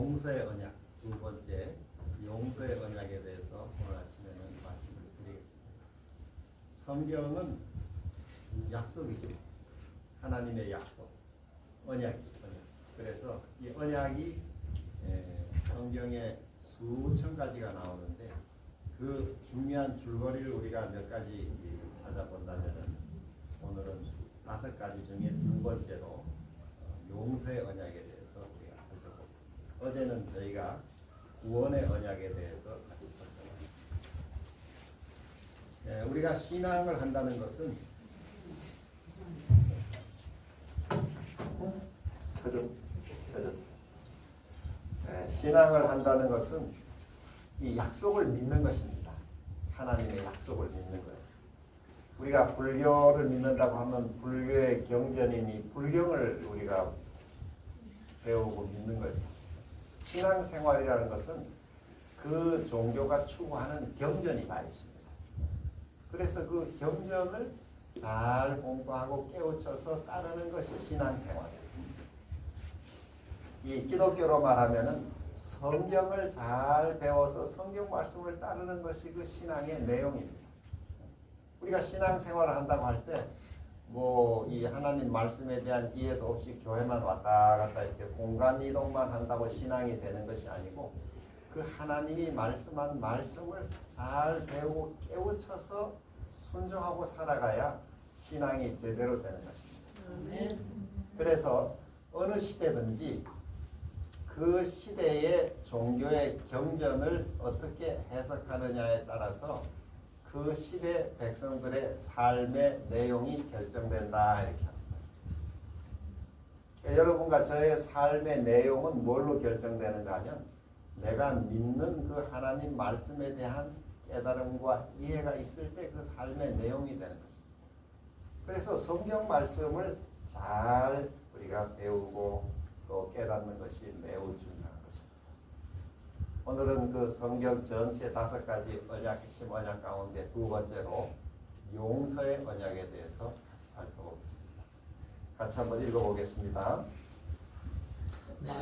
용서의 언약 두 번째 용서의 언약에 대해서 오늘 아침에는 말씀을 드리겠습니다. 성경은 약속이죠. 하나님의 약속, 언약. 그래서 이 언약이 성경에 수천 가지가 나오는데 그 중요한 줄거리를 우리가 몇 가지 찾아본다면은 오늘은 5가지 중에 두 번째로 용서의 언약에 대해서 우리가 살펴보겠습니다. 어제는 저희가 구원의 언약에 대해서 같이 살펴봤습니다. 우리가 신앙을 한다는 것은 신앙을 한다는 것은 이 약속을 믿는 것입니다. 하나님의 약속을 믿는 거예요. 우리가 불교를 믿는다고 하면 불교의 경전이니 불경을 우리가 배우고 믿는 거죠. 신앙생활이라는 것은 그 종교가 추구하는 경전이 다 있습니다. 그래서 그 경전을 잘 공부하고 깨우쳐서 따르는 것이 신앙생활이에요. 이 기독교로 말하면은 성경을 잘 배워서 성경 말씀을 따르는 것이 그 신앙의 내용입니다. 우리가 신앙생활을 한다고 할 때 뭐 이 하나님 말씀에 대한 이해도 없이 교회만 왔다 갔다 이렇게 공간 이동만 한다고 신앙이 되는 것이 아니고 그 하나님이 말씀한 말씀을 잘 배우고 깨우쳐서 순종하고 살아가야 신앙이 제대로 되는 것입니다. 그래서 어느 시대든지 그 시대의 종교의 경전을 어떻게 해석하느냐에 따라서 그 시대 백성들의 삶의 내용이 결정된다 이렇게 합니다. 여러분과 저의 삶의 내용은 뭘로 결정되는가 하면 내가 믿는 그 하나님 말씀에 대한 깨달음과 이해가 있을 때 그 삶의 내용이 되는 것입니다. 그래서 성경 말씀을 잘 우리가 배우고 또 깨닫는 것이 매우 중요한 것입니다. 오늘은 그 성경 전체 5가지 언약, 핵심 언약 가운데 두 번째로 용서의 언약에 대해서 같이 살펴보겠습니다. 같이 한번 읽어보겠습니다.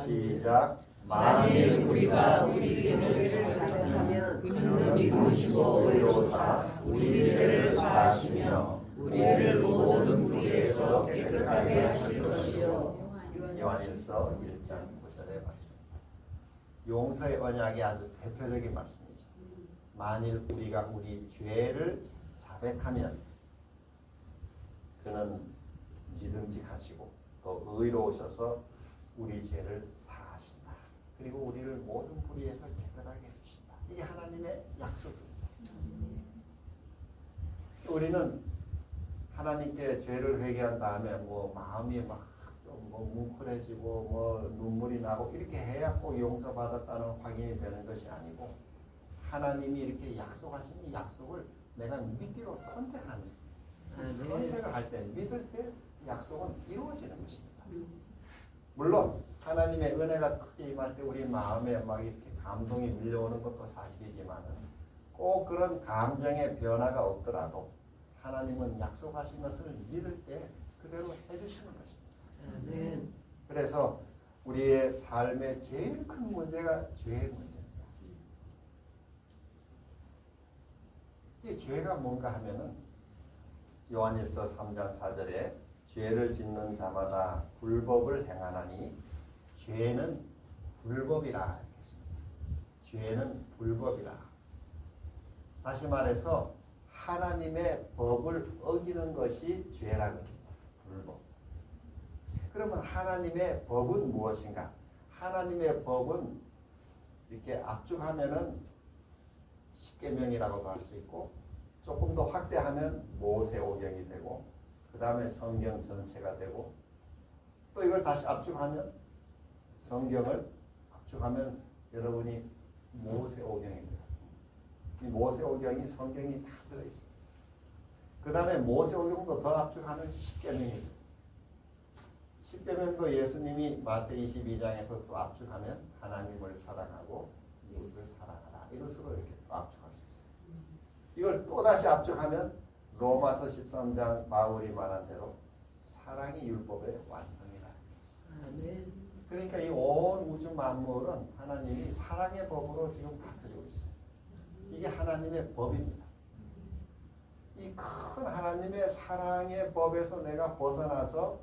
시작. 만일 우리가 우리 죄를 자백하면 그는 믿으시고 의로사 우리 죄를 사하시며 우리를 모든 불의에서 깨끗하게 하실 것이요. 요한일서 1장 9절의 말씀. 용서의 언약이 아주 대표적인 말씀이죠. 만일 우리가 우리 죄를 자백하면 그는 믿음직하시고 또 의로우셔서 우리 죄를 사하신다. 그리고 우리를 모든 불의에서 깨끗하게 해주신다. 이게 하나님의 약속입니다. 우리는 하나님께 죄를 회개한 다음에 뭐 마음이 막 뭐 뭉클해지고 뭐 눈물이 나고 이렇게 해야 꼭 용서받았다는 확인이 되는 것이 아니고 하나님이 이렇게 약속하신 이 약속을 내가 믿기로 선택하는 선택을 할 때 믿을 때 약속은 이루어지는 것입니다. 물론 하나님의 은혜가 크게 임할 때 우리 마음에 막 이렇게 감동이 밀려오는 것도 사실이지만 꼭 그런 감정의 변화가 없더라도 하나님은 약속하신 것을 믿을 때 그대로 해주시는 것입니다. 그래서 우리의 삶의 제일 큰 문제가 죄의 문제입니다. 이 죄가 뭔가 하면은 요한일서 3장 4절에 죄를 짓는 자마다 불법을 행하나니 죄는 불법이라. 죄는 불법이라. 다시 말해서 하나님의 법을 어기는 것이 죄라는 겁니다. 불법. 그러면 하나님의 법은 무엇인가? 하나님의 법은 이렇게 압축하면은 십계명이라고도 할 수 있고 조금 더 확대하면 모세오경이 되고 그 다음에 성경 전체가 되고 또 이걸 다시 압축하면 성경을 압축하면 여러분이 모세오경입니다. 이 모세오경이 성경이 다 들어있습니다. 그 다음에 모세오경도 더 압축하면 십계명이 됩니다. 십계명도 예수님이 마태복음 22장에서 또 압축하면 하나님을 사랑하고 이웃을 사랑하라. 이것으로 이렇게 또 압축할 수 있어요. 이걸 또 다시 압축하면 로마서 13장 바울이 말한 대로 사랑이 율법의 완성이라. 그러니까 이 온 우주 만물은 하나님이 사랑의 법으로 지금 다스리고 있어요. 이게 하나님의 법입니다. 이 큰 하나님의 사랑의 법에서 내가 벗어나서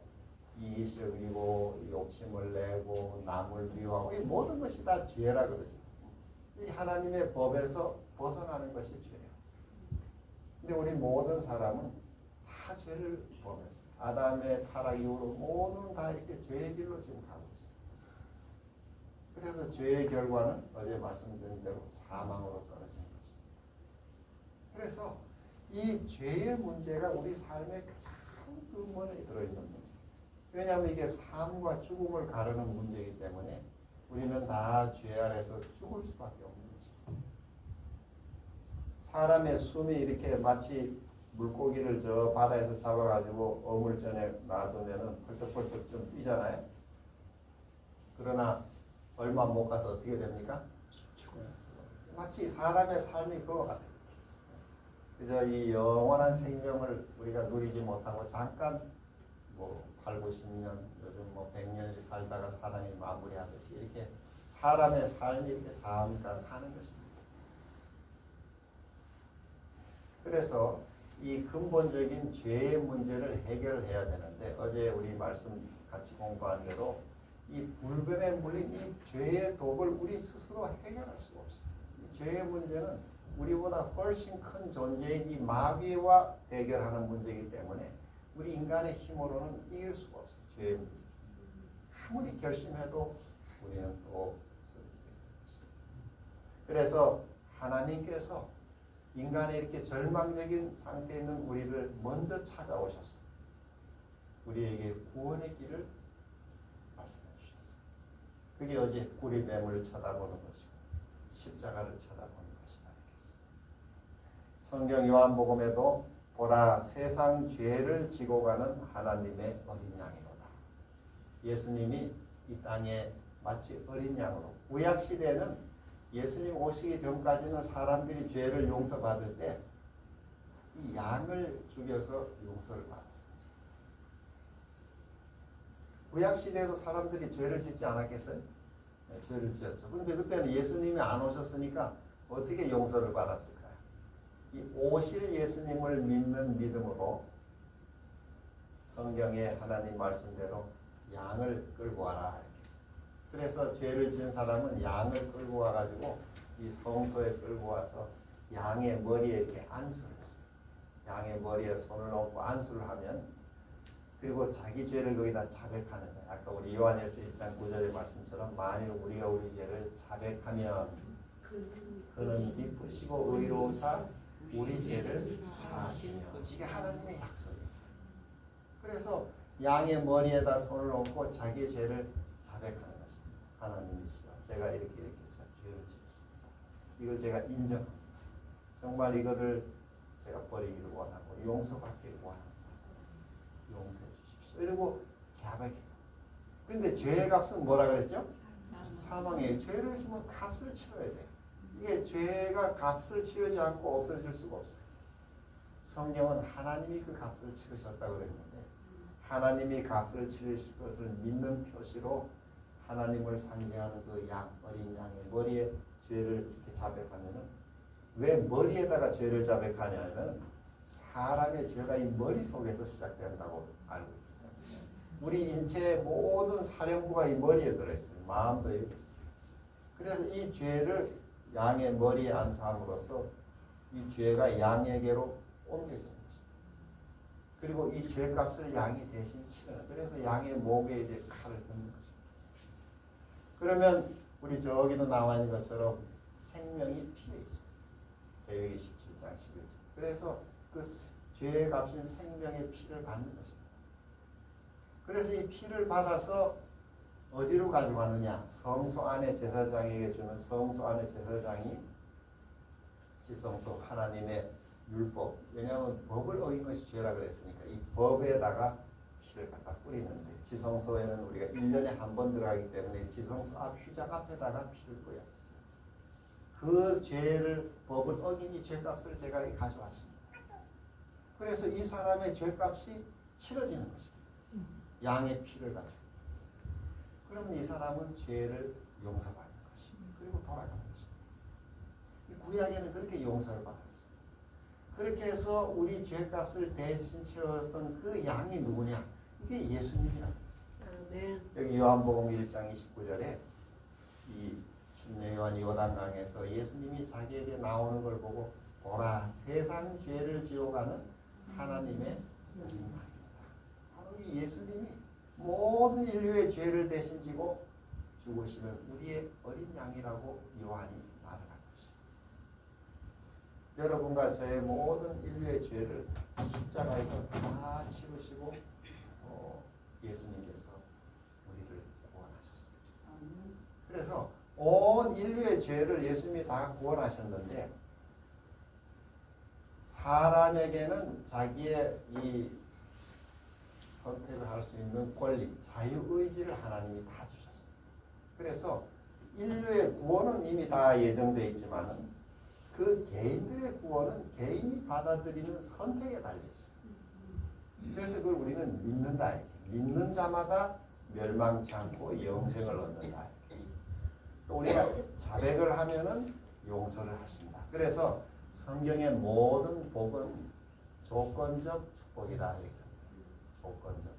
이기적이고 욕심을 내고 남을 미워하고 이 모든 것이 다 죄라 그러죠. 이 하나님의 법에서 벗어나는 것이 죄예요. 근데 우리 모든 사람은 다 죄를 범했어요. 아담의 타락 이후로 모든 다 이렇게 죄의 길로 지금 가고 있어요. 그래서 죄의 결과는 어제 말씀드린 대로 사망으로 떨어지는 것입니다. 그래서 이 죄의 문제가 우리 삶의 가장 근본에 들어있는 문제. 왜냐하면 이게 삶과 죽음을 가르는 문제이기 때문에 우리는 다 죄 아래서 죽을 수밖에 없는 거죠. 사람의 숨이 이렇게 마치 물고기를 저 바다에서 잡아가지고 어물전에 놔두면은 펄떡펄떡 좀 뛰잖아요. 그러나 얼마 못 가서 어떻게 됩니까? 죽어요. 마치 사람의 삶이 그거 같아요. 그래서 이 영원한 생명을 우리가 누리지 못하고 잠깐 뭐 8, 90년, 요즘 뭐 100년을 살다가 사람이 마무리하듯이 이렇게 사람의 삶이 이렇게 잠깐 사는 것입니다. 그래서 이 근본적인 죄의 문제를 해결해야 되는데 어제 우리 말씀 같이 공부한 대로 이 불뱀에 물린 이 죄의 독을 우리 스스로 해결할 수가 없어요. 이 죄의 문제는 우리보다 훨씬 큰 존재인 이 마귀와 대결하는 문제이기 때문에 우리 인간의 힘으로는 이길 수가 없어요. 죄의 문제. 아무리 결심해도 우리는 또 쓰러지게 됩니다. 그래서 하나님께서 인간의 이렇게 절망적인 상태에 있는 우리를 먼저 찾아오셨어요. 우리에게 구원의 길을 말씀해 주셨어요. 그게 어제 구리뱀을 쳐다보는 것이고 십자가를 쳐다보는 것이다. 성경 요한복음에도 보라 세상 죄를 지고 가는 하나님의 어린 양이로다. 예수님이 이 땅에 마치 어린 양으로 구약 시대에는 예수님 오시기 전까지는 사람들이 죄를 용서받을 때 이 양을 죽여서 용서를 받았어요. 구약 시대에도 사람들이 죄를 짓지 않았겠어요? 네, 죄를 지었죠. 그런데 그때는 예수님이 안 오셨으니까 어떻게 용서를 받았을까요? 이 오실 예수님을 믿는 믿음으로 성경의 하나님 말씀대로 양을 끌고 와라. 그래서 죄를 지은 사람은 양을 끌고 와가지고 이 성소에 끌고 와서 양의 머리에 이렇게 안수를 했어요. 양의 머리에 손을 얹고 안수를 하면 그리고 자기 죄를 거기다 자백하는 거예요. 아까 우리 요한일서 1장 9절의 말씀처럼 만일 우리가 우리 죄를 자백하면 그는 미쁘시고 의로우사 우리 죄를 사하시며 이게 하나님의 약속이에요. 그래서 양의 머리에다 손을 얹고 자기 죄를 자백하는 것입니다. 하나님이시여 제가 이렇게 죄를 지었습니다. 이걸 제가 인정합니다. 정말 이거를 제가 버리기를 원하고 용서받기를 원합니다. 용서해 주십시오. 이러고 자백해요. 그런데 죄의 값은 뭐라 그랬죠? 사망이에요. 죄를 지면 값을 치러야 돼요. 이게 죄가 값을 치르지 않고 없어질 수가 없어요. 성경은 하나님이 그 값을 치르셨다고 그랬는데 하나님이 값을 치르실 것을 믿는 표시로 하나님을 상징하는 그 양, 어린 양의 머리에 죄를 이렇게 자백하면은 왜 머리에다가 죄를 자백하냐면 사람의 죄가 이 머리 속에서 시작된다고 알고 있습니다. 우리 인체의 모든 사령부가 이 머리에 들어있어요. 마음도 여기 있어요. 그래서 이 죄를 양의 머리에 안수함으로써 이 죄가 양에게로 옮겨지는 것입니다. 그리고 이 죄값을 양이 대신 치르는. 그래서 양의 목에 이제 칼을 넣는 것입니다. 그러면 우리 저기도 나와 있는 것처럼 생명이 피해 있어요. 레위기 17장 11절. 그래서 그 죄의 값인 생명의 피를 받는 것입니다. 그래서 이 피를 받아서 어디로 가져가느냐? 성소 안에 제사장에게 주는 성소 안에 제사장이 지성소 하나님의 율법. 왜냐하면 법을 어긴 것이 죄라 그랬으니까 이 법에다가 피를 갖다 뿌리는데 지성소에는 우리가 1년에 한 번 들어가기 때문에 지성소 앞 휘장 앞에다가 피를 뿌렸어요. 그 죄를 법을 어긴 이 죄값을 제가 가져왔습니다. 그래서 이 사람의 죄값이 치러지는 것입니다. 양의 피를 가지고. 그러면 이 사람은 죄를 용서받는 것입니다. 그리고 돌아가는 것입니다. 이 구약에는 그렇게 용서를 받았어요. 그렇게 해서 우리 죄값을 대신 채웠던 그 양이 누구냐? 이게 예수님이라는 거예요. 여기 요한복음 1장 29절에 이 침례 요한이 요단강에서 예수님이 자기에게 나오는 걸 보고 보라 세상 죄를 지어가는 하나님의 어린 양이다. 바로 이 예수님이 모든 인류의 죄를 대신 지고 죽으시는 우리의 어린 양이라고 요한이 말을 한 것입니다. 여러분과 저의 모든 인류의 죄를 십자가에서 다 치르시고 예수님께서 우리를 구원하셨습니다. 그래서 온 인류의 죄를 예수님이 다 구원하셨는데 사람에게는 자기의 이 선택을 할 수 있는 권리, 자유의지를 하나님이 다 주셨습니다. 그래서 인류의 구원은 이미 다 예정되어 있지만은 그 개인들의 구원은 개인이 받아들이는 선택에 달려 있습니다. 그래서 그걸 우리는 믿는다. 믿는 자마다 멸망치 않고 영생을 얻는다. 또 우리가 자백을 하면은 용서를 하신다. 그래서 성경의 모든 복은 조건적 축복이다. 조건적.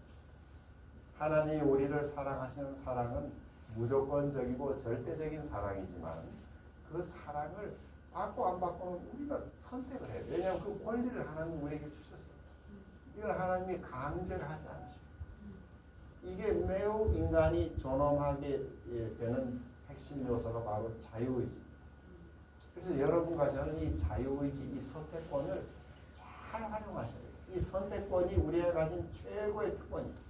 하나님이 우리를 사랑하시는 사랑은 무조건적이고 절대적인 사랑이지만 그 사랑을 받고 안 받고는 우리가 선택을 해요. 왜냐하면 그 권리를 하나님 우리에게 주셨어요. 이걸 하나님이 강제를 하지 않으십니다. 이게 매우 인간이 존엄하게 되는 핵심 요소가 바로 자유의지. 그래서 여러분과 저는 이 자유의지, 이 선택권을 잘 활용하셔야 돼요. 이 선택권이 우리가 가진 최고의 특권입니다.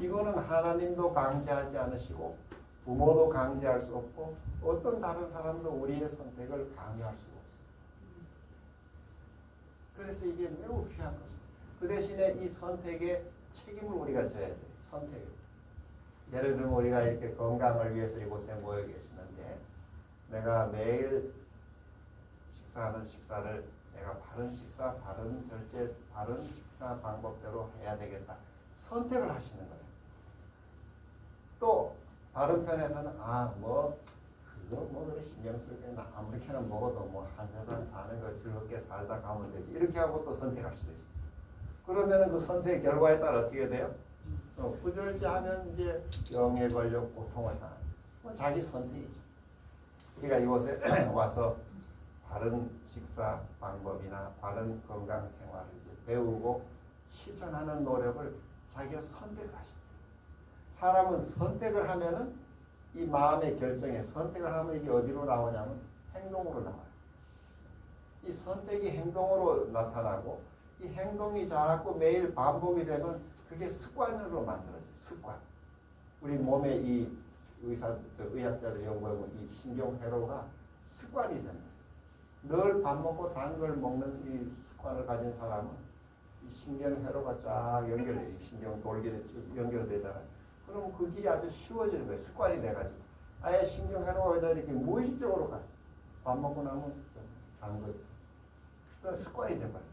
이거는 하나님도 강제하지 않으시고 부모도 강제할 수 없고 어떤 다른 사람도 우리의 선택을 강요할 수가 없어요. 그래서 이게 매우 귀한 것입니다. 그 대신에 이 선택의 책임을 우리가 져야 돼요. 선택. 예를 들면 우리가 이렇게 건강을 위해서 이곳에 모여 계시는데 내가 매일 식사하는 식사를 내가 바른 식사, 바른 절제, 바른 식사 방법대로 해야 되겠다. 선택을 하시는 거예요. 또 다른 편에서는 그거 그래 신경 쓸 때나 아무렇게나 먹어도 한 세상 사는 거 즐겁게 살다 가면 되지. 이렇게 하고 또 선택할 수도 있어요. 그러면은 그 선택의 결과에 따라 어떻게 돼요? 부절제하면 이제 병에 걸려 고통을 당하는 거죠. 자기 선택이죠. 우리가 이곳에 와서 바른 식사 방법이나 바른 건강 생활을 이제 배우고 실천하는 노력을 자기가 선택을 하십니다. 사람은 선택을 하면은 이 마음의 결정에 선택을 하면 이게 어디로 나오냐면 행동으로 나와요. 이 선택이 행동으로 나타나고 이 행동이 자꾸 매일 반복이 되면 그게 습관으로 만들어져요. 습관. 우리 몸의 이 의학자들 연구해보면 이 신경회로가 습관이 됩니다. 늘 밥 먹고 단 걸 먹는 이 습관을 가진 사람은 이 신경회로가 쫙 연결돼요. 신경 돌기에 쭉 연결되잖아요. 그럼 그게 아주 쉬워지는 거예요. 습관이 돼가지고. 아예 신경회로가 이렇게 무의식적으로 가요. 밥 먹고 나면 단 것. 그 습관이 돼버렸어요.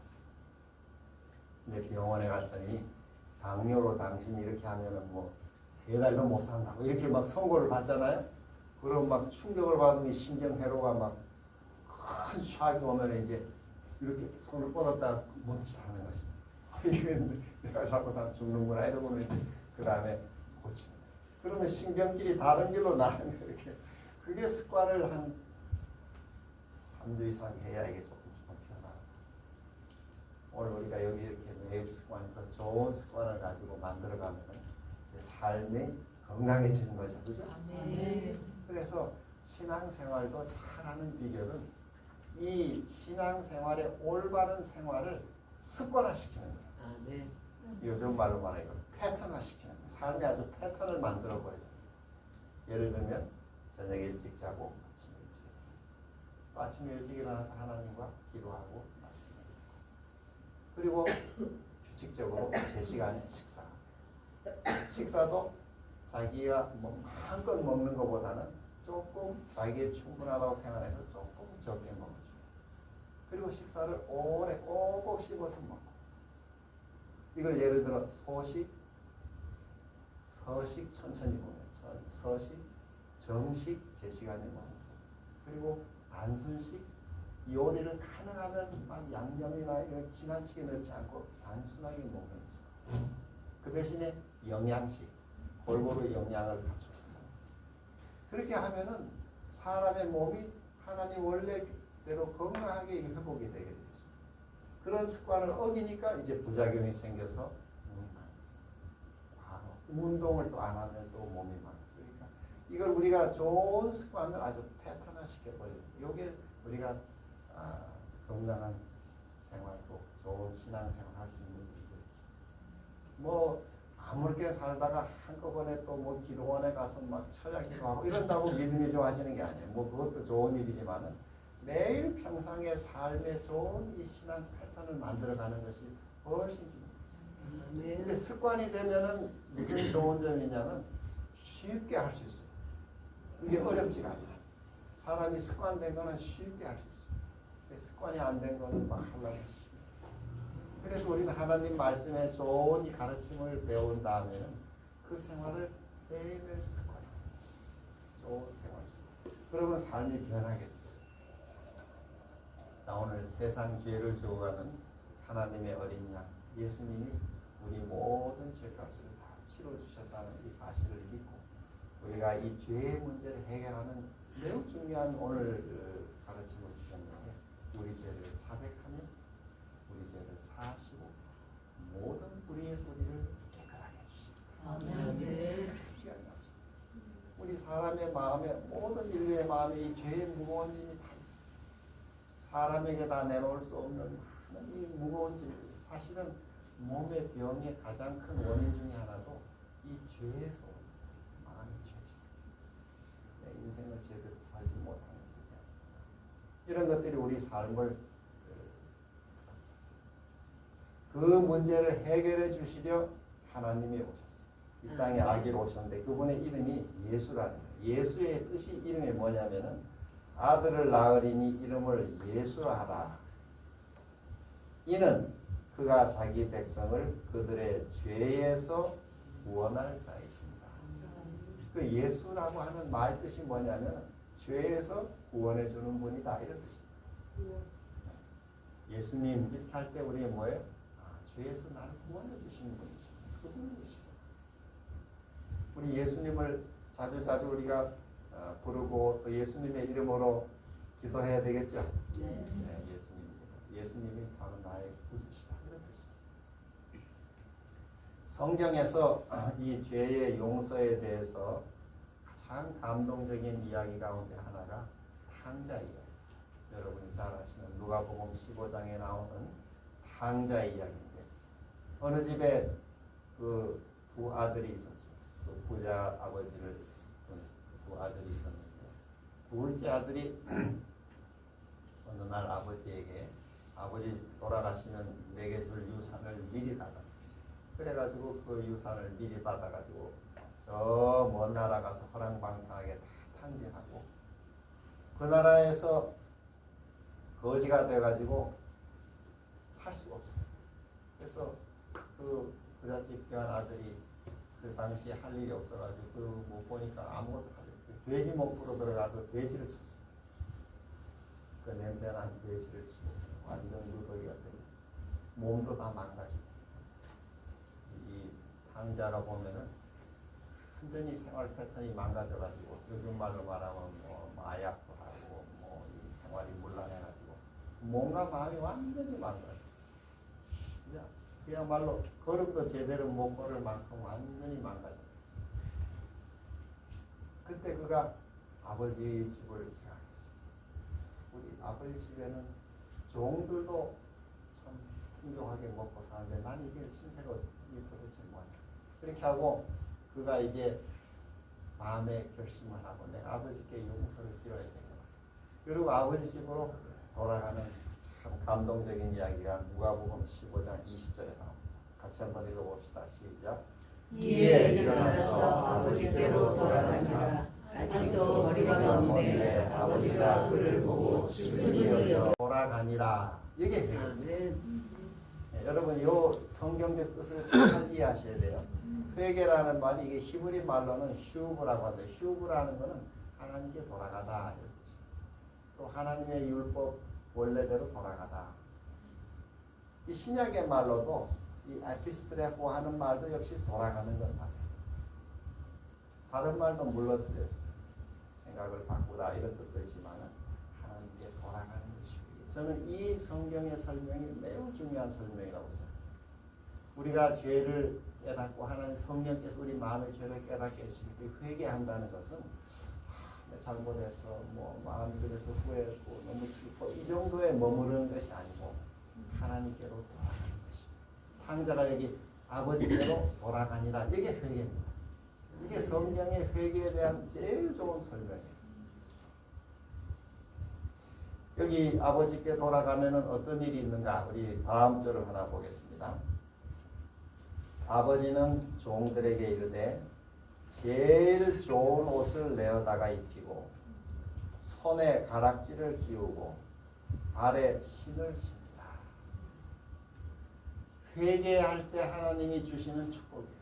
근데 병원에 갔더니 당뇨로 당신이 이렇게 하면은 3달도 못 산다고 이렇게 막 선고를 받잖아요. 그럼 막 충격을 받으면 신경회로가 막 큰 샥이 오면 이제 이렇게 손을 뻗었다가 멈칫 하는 것입니다. 내가 자꾸 다 죽는구나 이러고는 이제 그 다음에 고치는 거예요. 그러면 신경끼리 다른 길로 나는 거예요. 이렇게. 그게 습관을 한 3주 이상 해야 이게 조금 변화합니다. 오늘 우리가 여기 이렇게 매일 습관에서 좋은 습관을 가지고 만들어가면 삶이 건강해지는 거죠. 그죠? 그래서 신앙생활도 잘하는 비결은 이 신앙생활의 올바른 생활을 습관화시키는 거예요. 요즘 말로 말하면 패턴화시키는 거예요. 삶의 아주 패턴을 만들어버려요. 예를 들면 저녁에 일찍 자고 아침에 일찍 일어나고 또 아침에 일찍 일어나서 하나님과 기도하고 말씀을 듣고 그리고 규칙적으로 제 시간에 식사도 자기가 한껏 먹는 것보다는 조금 자기의 충분하다고 생각해서 조금 적게 먹어줘요. 그리고 식사를 오래 꼭꼭 씹어서 먹고 이걸 예를 들어 소식, 서식 천천히 먹는 서식, 정식 제 시간에 먹는 거. 그리고 단순식 요리를 가능하면 막 양념이나 이런 지나치게 넣지 않고 단순하게 먹는 습관. 그 대신에 영양식 골고루 영양을 갖췄습니다. 그렇게 하면은 사람의 몸이 하나님 원래대로 건강하게 회복이 되게 되죠. 그런 습관을 어기니까 이제 부작용이 생겨서 몸이 많아져. 운동을 또 안 하면 또 몸이 많아져. 그러니까 이걸 우리가 좋은 습관을 아주 패턴화시켜 버려요. 이게 우리가 건강한 생활도 좋은 신앙생활 할 수 있는 일이죠. 뭐 아무렇게 살다가 한꺼번에 또 뭐 기도원에 가서 막 철야기도 하고 이런다고 믿음이 좋아지는 게 아니에요. 뭐 그것도 좋은 일이지만은 매일 평상의 삶에 좋은 이 신앙 패턴을 만들어가는 것이 훨씬 중요해요. 근데 습관이 되면은 무슨 좋은 점이 있냐면 쉽게 할 수 있어요. 이게 어렵지가 않아요. 사람이 습관된 거는 쉽게 할 수 있어요. 습관이 안 된 거는 막 하려고 하시죠. 그래서 우리는 하나님 말씀에 좋은 이 가르침을 배운 다음에는 그 생활을 매일매일 습관해요. 좋은 생활 습관. 그러면 삶이 변하게 돼요. 자, 오늘 세상 죄를 지어가는 하나님의 어린 양 예수님이 우리 모든 죄값을 다 치러주셨다는 이 사실을 믿고 우리가 이 죄의 문제를 해결하는 매우 중요한 오늘 가르침을 주셨는데 우리 죄를 자백하며 우리 죄를 사하시고 모든 불의의 소리를 깨끗하게 해주십니다. 우리 사람의 마음에 모든 인류의 마음에 이 죄의 무거운 짐이 다 있어요. 사람에게 다 내놓을 수 없는 많은 이 무거운 짐, 사실은 몸의 병의 가장 큰 원인 중에 하나도 이 죄에서 마음이 죄죠. 내 인생을 제대로 살지 못하면서 이런 것들이 우리 삶을 그 문제를 해결해 주시려 하나님이 오셨어요. 이 땅에 아기로 오셨는데 그분의 이름이 예수라는 거예요. 예수의 뜻이 이름이 뭐냐면은 아들을 낳으리니 이름을 예수라 하라. 이는 그가 자기 백성을 그들의 죄에서 구원할 자이십니다. 그 예수라고 하는 말 뜻이 뭐냐면 죄에서 구원해 주는 분이다 이런 뜻입니다. 예수님 이렇게 할 때 우리가 뭐예요? 죄에서 나를 구원해 주시는 분이죠. 그분이시죠. 우리 예수님을 자주 우리가 부르고 또 예수님의 이름으로 기도해야 되겠죠. 네, 예수님이 바로 나의 구주시다 이런 뜻이죠. 성경에서 이 죄의 용서에 대해서 가장 감동적인 이야기 가운데 하나가 탕자 이야기. 여러분이 잘 아시는 누가복음 15장에 나오는 탕자 이야기인데 어느 집에 그 두 아들이 있었죠. 그 부자 아버지를 두 아들이 있었는데 둘째 아들이 어느 날 아버지에게 아버지 돌아가시면 내게 줄 유산을 미리 받았어요. 그래가지고 그 유산을 미리 받아가지고 저 먼 나라 가서 허랑방탕하게 다 탕진하고 그 나라에서 거지가 돼가지고 살 수가 없어요. 그래서 그 부잣집 귀한 아들이 그 당시에 할 일이 없어가지고 그 못 보니까 아무것도 할 일 없어요. 돼지 목으로 들어가서 돼지를 쳤어요. 그 냄새난 돼지를 치고 완전 누더기가 되고 몸도 다 망가지고 이 탕자가 보면은 완전히 생활 패턴이 망가져가지고 요즘 말로 말하면 뭐 마약도 하고 뭐 이 생활이 문란해가지고 몸과 마음이 완전히 망가졌어요. 그야말로 걸음도 제대로 못 걸을 만큼 완전히 망가졌어요. 그때 그가 아버지 집을 생각했어요. 우리 아버지 집에는 종들도 참 풍족하게 먹고 사는데 난 이게 신세가 이게 도대체 뭐냐. 그렇게 하고 그가 이제 마음의 결심을 하고 내가 아버지께 용서를 빌어야 되겠다. 그리고 아버지 집으로 돌아가는 참 감동적인 이야기가 누가복음 15장 20절에 나옵니다. 같이 한번 읽어봅시다. 시작. 이에 일어나서 아버지께로 돌아가니라. 아직도 머리가 먼데 아버지가 그를 보고 슬프게 여겨 돌아가니라. 이게 해요. 여러분 이 성경적 뜻을 잘 이해하셔야 돼요. 회개라는 말이 이게 히브리 말로는 슈브라고 하는데 슈브라는 거는 하나님께 돌아가다. 또 하나님의 율법 원래대로 돌아가다. 이 신약의 말로도 이 에피스트레포 하는 말도 역시 돌아가는 것 같아요. 다른 말도 물론 쓰였어요. 생각을 바꾸다 이런 뜻도 있지만 하나님께 돌아가는 것이고요. 저는 이 성경의 설명이 매우 중요한 설명이라고 생각합니다. 우리가 죄를 깨닫고 하나님 성령께서 우리 마음의 죄를 깨닫게 해주실 때 회개한다는 것은 내 잘못해서 뭐 마음이 그래서 후회했고 너무 슬퍼 이 정도에 머무르는 것이 아니고 하나님께로 돌아가는 것입니다. 탕자가 여기 아버지께로 돌아가니라 이게 회개입니다. 이게 성경의 회개에 대한 제일 좋은 설명이에요. 여기 아버지께 돌아가면은 어떤 일이 있는가 우리 다음 절을 하나 보겠습니다. 아버지는 종들에게 이르되 제일 좋은 옷을 내어다가 입히고 손에 가락지를 끼우고 발에 신을 신다. 회개할 때 하나님이 주시는 축복이에요.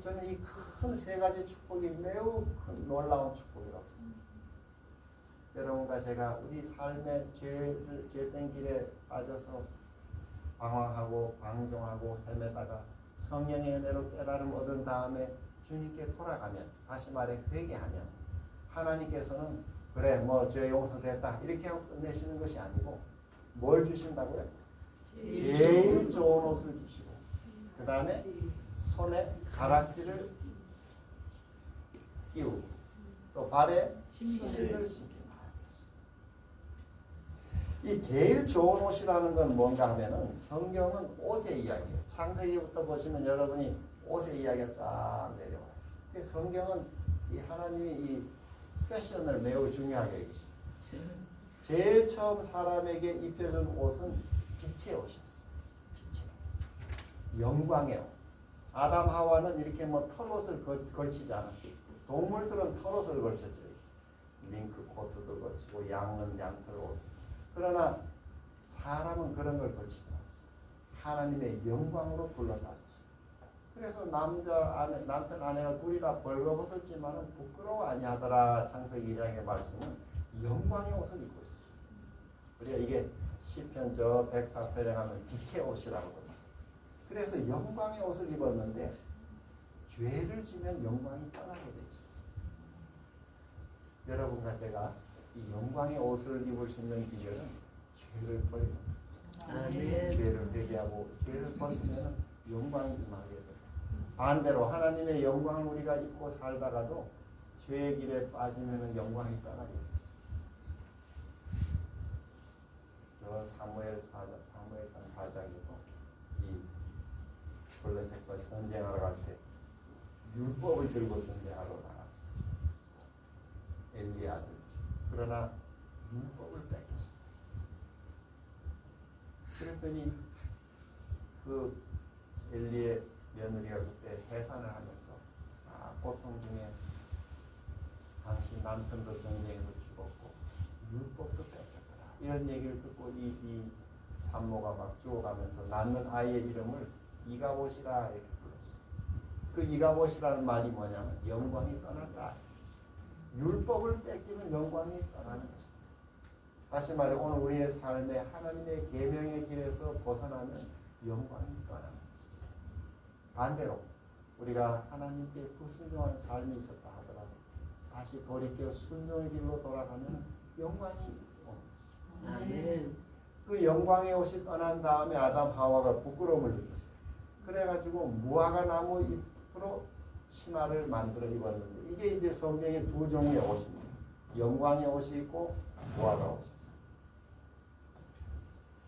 저는 이 큰 세 가지 축복이 매우 큰 놀라운 축복이라고 생각합니다. 여러분과 제가 우리 삶의 죄된 길에 빠져서 방황하고 방종하고 헤매다가 성령의 은혜로 깨달음 얻은 다음에 주님께 돌아가면 다시 말해 회개하면 하나님께서는 그래 뭐 죄 용서됐다 이렇게 하고 끝내시는 것이 아니고 뭘 주신다고요? 제일 좋은 옷을 주시고 그 다음에 손에 가락지를 끼우고 또 발에 신을 신긴다. 이 제일 좋은 옷이라는 건 뭔가 하면은 성경은 옷의 이야기예요. 창세기부터 보시면 여러분이 옷의 이야기가 쫙 내려와요. 성경은 이 하나님이 이 패션을 매우 중요하게 여기십니다. 제일 처음 사람에게 입혀준 옷은 빛의 옷이었어요. 빛의 영광의 옷. 아담 하와는 이렇게 뭐 털옷을 걸치지 않았어요. 동물들은 털옷을 걸쳤죠. 밍크 코트도 걸치고 양은 양털 옷. 그러나 사람은 그런 걸 걸치지 않았어요. 하나님의 영광으로 둘러싸줬어요. 그래서 남편 아내가 둘이 다 벌거벗었지만 부끄러워 아니하더라. 창세기 2장의 말씀은 영광의 옷을 입고 있었어요. 우리가 이게 시편 저 104편에 가면 빛의 옷이라고 합니다. 그래서 영광의 옷을 입었는데 죄를 지면 영광이 떠나게 돼 있어요. 여러분과 제가 이 영광의 옷을 입을 수 있는 비결은 죄를 버리는 거예요. 죄를 회개하고 죄를 벗으면 영광이 임하게 돼요. 반대로 하나님의 영광을 우리가 입고 살다가도 죄의 길에 빠지면 영광이 떠나게 돼요. 저 사무엘상 4장에도 이 블레셋과 전쟁하러 갈 때 율법을 들고 전쟁하러 나갔어요. 엘리 아들. 그러나 율법을 뺏겼어요. 그랬더니 그 엘리의 며느리가 그때 해산을 하면서 고통 중에 당신 남편도 전쟁에서 죽었고 율법도 뺏겼더라. 이런 얘기를 듣고 이 산모가 막 죽어가면서 낳는 아이의 이름을 이가봇이라 이렇게 불렀어요. 그 이가봇이라는 말이 뭐냐면 영광이 떠났다. 율법을 뺏기면 영광이 떠나는 것입니다. 다시 말해 오늘 우리의 삶에 하나님의 계명의 길에서 벗어나면 영광이 떠나는 것입니다. 반대로 우리가 하나님께 불순종한 삶이 있었다 하더라도 다시 돌이켜 순종의 길로 돌아가면 영광이 옵니다. 아멘. 그 영광의 옷이 떠난 다음에 아담 하와가 부끄러움을 느꼈어요. 그래가지고 무화과 나무 잎으로 치마를 만들어 입었는데 이게 이제 성경의 두 종류의 옷입니다. 영광의 옷이 있고 무화과 옷이 있어요.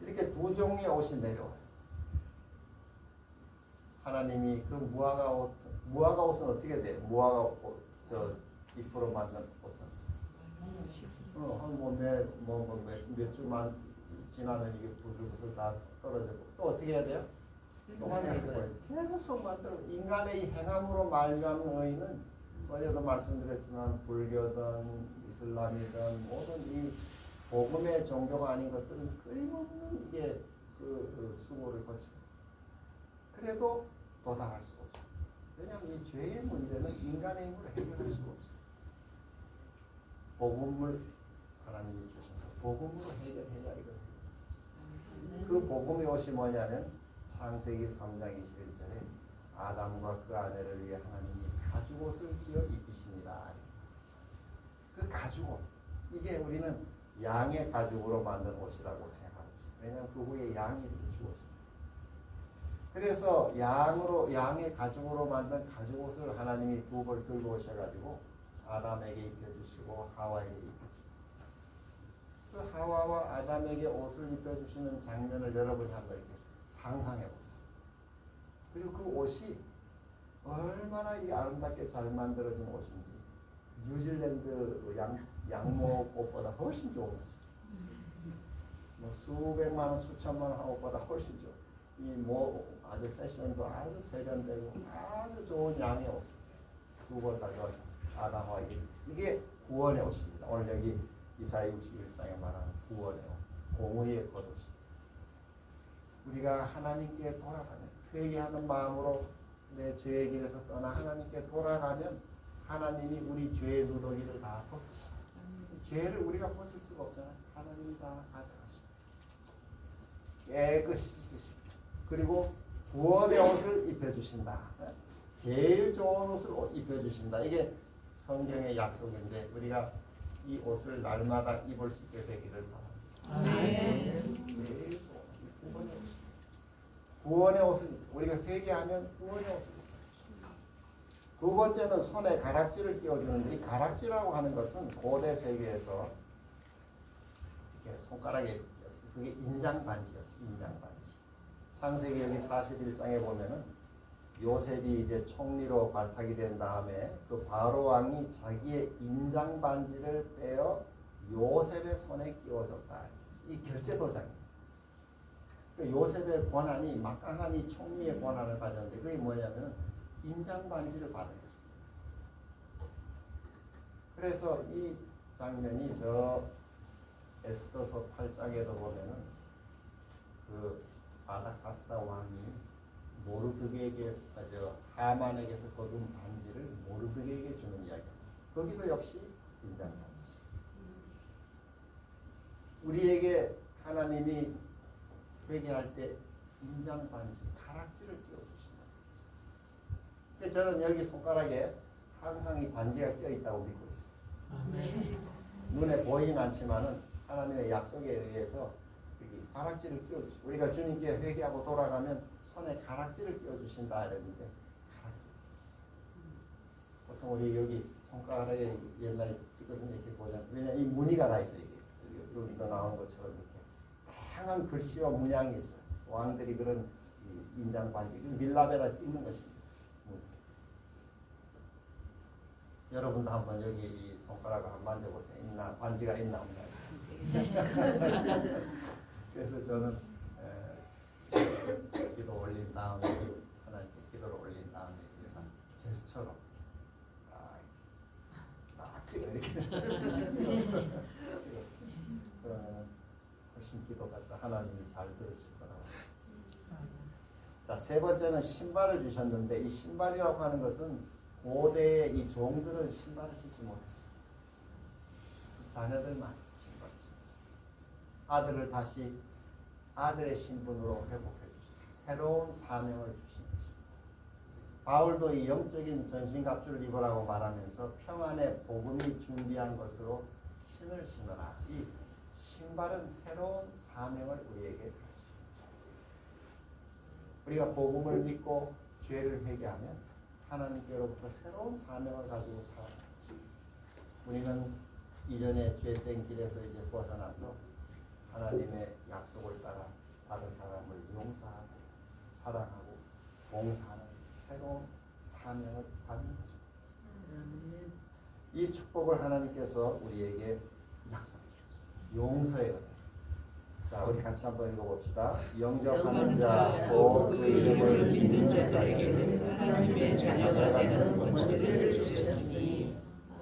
이렇게 두 종류의 옷이 내려와요. 하나님이 그 무화과 옷은 어떻게 돼요? 무화과 옷, 저 잎으로 만든 옷은 몇 주만 지나면 이게 부슬부슬 다 떨어지고 또 어떻게 해야 돼요? 또 만들고 계속 만들고 인간의 이 행함으로 말미암은 의인은 어제도 말씀드렸지만 불교든 이슬람이든 모든 이 복음의 종교가 아닌 것들은 끊임없는 이게 그 수고를 거칩니다. 그래도 도달할 수가 없죠. 왜냐 죄의 문제는 인간의 힘으로 해결할 수가 없어요. 복음을 하나님이 주셔서 복음으로 해결해야 이거예요. 그 복음이 옷이 뭐냐면 창세기 3장 21절에 아담과 그 아내를 위해 하나님이 가죽옷을 지어 입히십니다. 그 가죽옷, 이게 우리는 양의 가죽으로 만든 옷이라고 생각하고 있어요. 왜냐하면 그 후에 양이 이렇게 죽었습니다. 그래서 양의 가죽으로 만든 가죽옷을 하나님이 두 벌 들고 오셔가지고 아담에게 입혀주시고 하와에게 입혀주셨어요. 그 하와와 아담에게 옷을 입혀주시는 장면을 여러분이 한번 이렇게 상상해보세요. 그리고 그 옷이 얼마나 이 아름답게 잘 만들어진 옷인지, 뉴질랜드 양목 옷보다 훨씬 좋은 옷. 뭐 수백만 원, 수천만 원 옷보다 훨씬 좋은. 아주 패션도 아주 세련되고 아주 좋은 양의 옷. 두 벌 가져와서 아담과 이게 구원의 옷입니다. 오늘 여기 이사야 61장에 말하는 구원의 옷, 공의의 겉옷이. 우리가 하나님께 돌아가면, 회개하는 마음으로 내 죄의 길에서 떠나 하나님께 돌아가면 하나님이 우리 죄의 누더기를 다 벗으시고, 죄를 우리가 벗을 수가 없잖아요. 하나님이 다 가져가시고 깨끗이 씻으시고, 그리고 구원의 옷을 입혀주신다. 제일 좋은 옷을 입혀주신다. 이게 성경의 약속인데 우리가 이 옷을 날마다 입을 수 있게 되기를 바랍니다. 제일 좋은 구원의 옷을 우리가 회개하면 구원의 옷을 입혀주신다. 두 번째는 손에 가락지를 끼워주는데, 이 가락지라고 하는 것은 고대 세계에서 이렇게 손가락에 끼었어요. 그게 인장반지였어요. 인장반지. 창세기 여기 41장에 보면은 요셉이 이제 총리로 발탁이 된 다음에 그 바로 왕이 자기의 인장 반지를 떼어 요셉의 손에 끼워줬다. 이 결제 도장이에요. 그 요셉의 권한이 막강한 이 총리의 권한을 가졌는데, 그게 뭐냐면 인장 반지를 받은 것입니다. 그래서 이 장면이 저 에스더서 8장에도 보면은 그 아닥사스다 왕이 모르드게에게 하만에게서 거둔 반지를 모르드게에게 주는 이야기입니다. 거기도 역시 인장 반지. 우리에게 하나님이 회개할 때 인장 반지, 가락지를 끼워주신다. 그래서 저는 여기 손가락에 항상 이 반지가 끼어 있다고 믿고 있어요. 눈에 보이진 않지만은 하나님의 약속에 의해서 가락지를 끼워주시고, 우리가 주님께 회개하고 돌아가면 손에 가락지를 끼워주신다 이랬는데, 가락지. 보통 우리 여기 손가락에 옛날에 찍어준 이렇게 보자. 왜냐면 이 무늬가 다 있어요. 이게 여기도 나온 것처럼 이렇게 다양한 글씨와 문양이 있어요. 왕들이 그런 인장 반지, 밀랍에다 찍는 것입니다. 여러분도 한번 여기 이 손가락을 한번 만져보세요. 있나, 반지가 있나 없나. 그래서 저는 기도 올린 다음에, 하나님께 기도를 올린 다음에 제스처로 딱 찍어 이렇게 그러면 훨씬 기도가 하나님이 잘 들으실 거라고. 자, 세 번째는 신발을 주셨는데, 이 신발이라고 하는 것은 고대의 이 종들은 신발을 신지 못했어요. 자녀들만 신발을 신죠. 아들을 다시 아들의 신분으로 회복해 주시고 새로운 사명을 주신 것입니다. 바울도 이 영적인 전신갑주를 입으라고 말하면서 평안의 복음이 준비한 것으로 신을 신어라. 이 신발은 새로운 사명을 우리에게 가르칩니다. 우리가 복음을 믿고 죄를 회개하면 하나님께로부터 새로운 사명을 가지고 살아가는 것입니다. 우리는 이전에 죄된 길에서 이제 벗어나서 하나님의 약속을 따라 다른 사람을 용서하고 사랑하고 봉사하는 새로운 사명을 받는 것입니다. 이 축복을 하나님께서 우리에게 약속해 주셨습니다. 용서의 은혜. 자, 우리 같이 한번 읽어봅시다. 영접하는 자, 곧 그 이름을 믿는 자에게는 하나님의 자녀가 되는 권세를 주셨으니.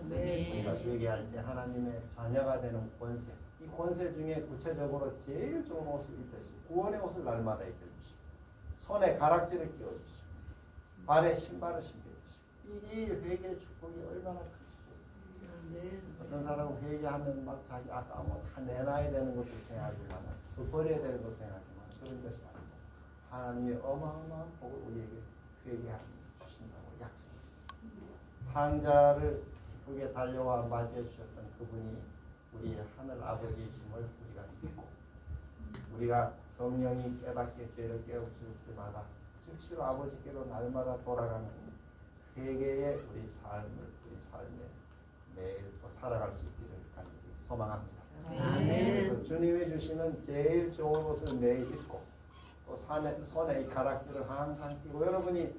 우리가 회개할 때 하나님의 자녀가 되는 권세. 이 권세 중에 구체적으로 제일 좋은 옷을 입혀주시고, 구원의 옷을 날마다 입혀주시고, 손에 가락지를 끼워주시고, 발에 신발을 신겨주시고, 이 회개의 축복이 얼마나 큰지. 아멘. 어떤 사람은 회개하면 막 자기 아까운 다 내놔야 되는 것을 생각하지만 또 버려야 되는 것을 생각하지만 그런 것이 아니고 하나님이 어마어마한 복을 우리에게 회개하며 주신다고 약속했습니다. 황자를 기쁘게 달려와 맞이해 주셨던 그분이 우리의 하늘 아버지이심을 우리가 믿고 우리가 성령이 깨닫게 죄를 깨우칠 때마다 즉시로 아버지께로 날마다 돌아가는 회개의 우리 삶에 매일 또 살아갈 수 있기를 간절히 소망합니다. 아멘. 그래서 주님이 주시는 제일 좋은 옷을 매일 입고 또 손에 이 가락지를 항상 끼고 여러분이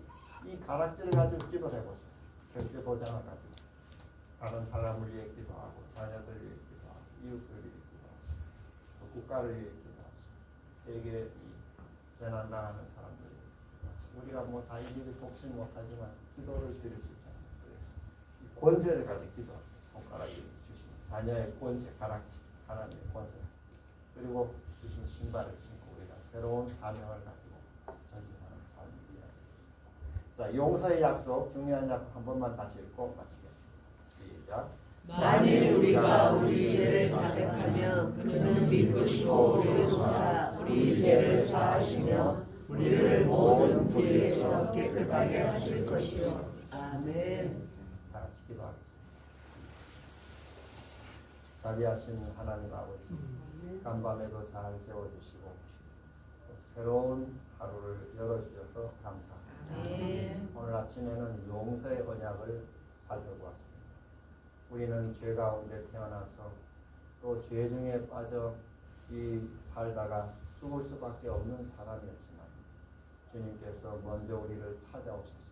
이 가락지를 가지고 기도를 해보세요. 결제 도장을 가지고 다른 사람을 위해 기도하고 자녀들 위해 기도하고 이웃을 위해 기도하고 또 국가를 위해 기도하고 세계 이 재난당하는 사람들 위해 기도하고 우리가 뭐 다 일일이 돕지 못하지만 기도를 드릴 수 있잖아요. 그래서 이 권세를 가지고 기도하세요. 손가락에 주신 자녀의 권세, 가락지, 하나님의 권세 그리고 주신 신발을 신고 우리가 새로운 사명을 가지고 전진하는 삶을 이야기하겠습니다. 자, 용서의 약속, 중요한 약속 한 번만 다시 읽고 마치겠습니다. 시작. 만일 우리가 우리 죄를 자백하며 그는 믿으시고 용서하 우리 죄를 사하시며 우리를 모든 불의에서 깨끗하게 하실 것이요. 아멘. 다 같이 기도하겠습니다. 자비하신 하나님 아버지, 간밤에도 잘 재워주시고 또 새로운 하루를 열어주셔서 감사합니다. 아멘. 오늘 아침에는 용서의 언약을 살펴보았습니다. 우리는 죄 가운데 태어나서 또 죄 중에 빠져 이 살다가 죽을 수밖에 없는 사람이었지만 주님께서 먼저 우리를 찾아오셨습니다.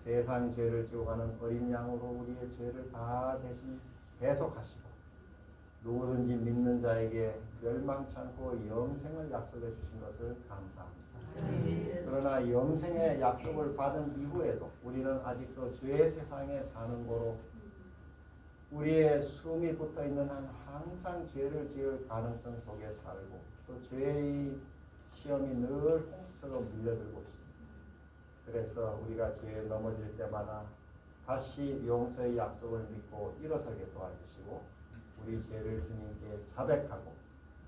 세상 죄를 지고 가는 어린 양으로 우리의 죄를 다 대신 배속하시고 누구든지 믿는 자에게 멸망치 않고 영생을 약속해 주신 것을 감사합니다. 아멘. 그러나 영생의 약속을 받은 이후에도 우리는 아직도 죄의 세상에 사는 거로 우리의 숨이 붙어 있는 한 항상 죄를 지을 가능성 속에 살고 또 죄의 시험이 늘 홍수처럼 밀려들고 있습니다. 그래서 우리가 죄에 넘어질 때마다 다시 용서의 약속을 믿고 일어서게 도와주시고 우리 죄를 주님께 자백하고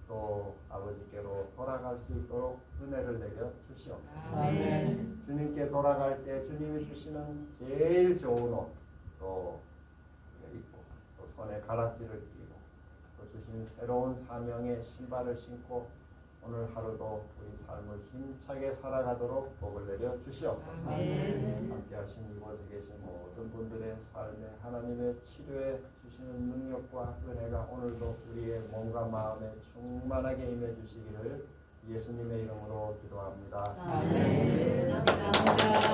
또 아버지께로 돌아갈 수 있도록 은혜를 내려 주시옵소서. 아멘. 주님께 돌아갈 때 주님이 주시는 제일 좋은 옷 또 입고 또 손에 가락지를 끼고 또 주신 새로운 사명의 신발을 신고 오늘 하루도 우리 삶을 힘차게 살아가도록 복을 내려 주시옵소서. 아멘. 함께 하신 이곳에 계신 모든 분들의 삶에 하나님의 치료해 주시는 능력과 은혜가 오늘도 우리의 몸과 마음에 충만하게 임해 주시기를 예수님의 이름으로 기도합니다. 아멘. 감사합니다.